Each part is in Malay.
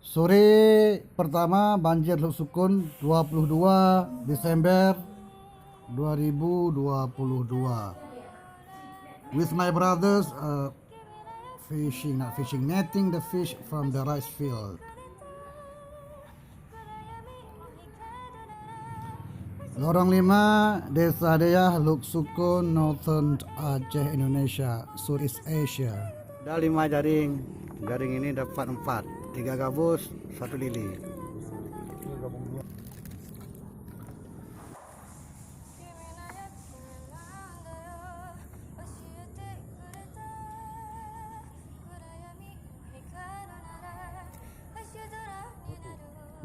Sore pertama banjir Teluk Sukun 22 Desember 2022. With my brothers netting the fish from the rice field. Lorong 5, Desa Deyah, Teluk Sukun, Northern Aceh, Indonesia, Southeast Asia. Ada 5 jaring. Jaring ini dapat 4, 3 gabus, 1 lili.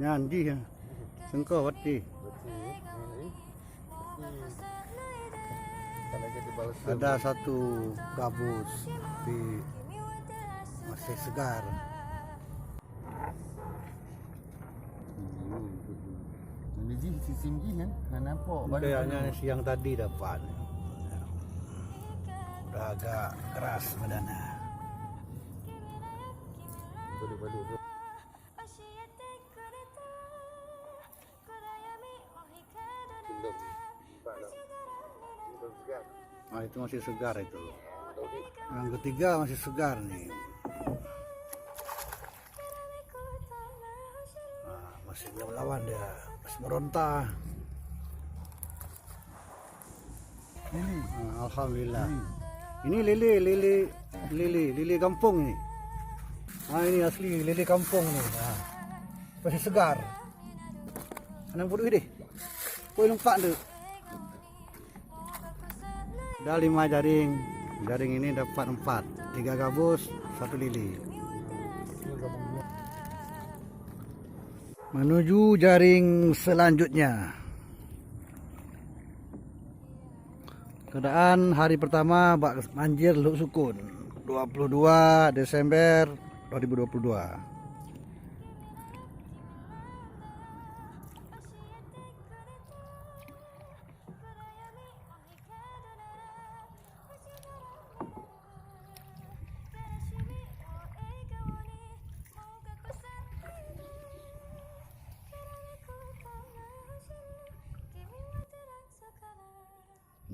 Nyanji ya, sengkau wati. Ada 1 gabus, tapi masih segar. Ini tinggi kan? Nampak. Kayaknya siang tadi dapat. Udah agak keras badannya. Balik. Nah, itu masih segar itu. Yang ketiga masih segar nih. Nah, masih belum lawan dia, masih meronta. Nah, alhamdulillah. Ini lili kampung nih. Nah, ini asli lili kampung nih. Nah, masih segar. Anang bodoh deh. Kau lompat tu. Ada 5 jaring. Jaring ini dapat 4, 3 gabus, 1 lili. Menuju jaring selanjutnya. Keadaan hari pertama banjir Teluk Sukun 22 Desember 2022.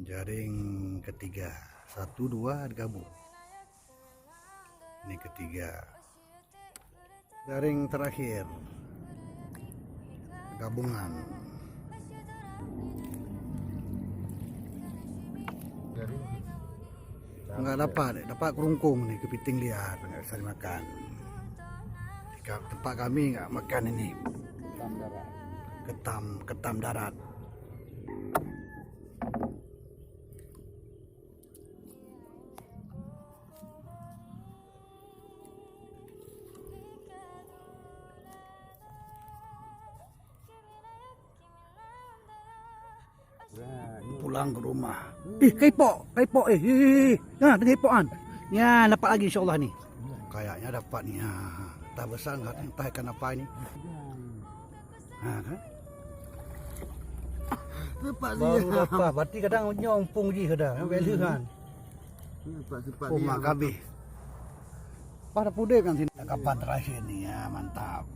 Jaring ketiga, 1, 2 gabung. Ini ketiga. Jaring terakhir, gabungan. Enggak dapat kerungkung nih, kepiting liar, nggak bisa dimakan. Di tempat kami nggak makan ini. Ketam darat. Pulang ke rumah. Kepok. Nah, kepokan. Ya, dapat lagi insyaallah nih. Kayaknya dapat nih. Tak besar enggak, entah ikan apa ini. Nah, kan? Baru dapat. Berarti kadang nyompong je kadang. Value kan. Cepat. Mak kabeh. Pada pudek kan sini. Kapan terakhir nih ya, mantap.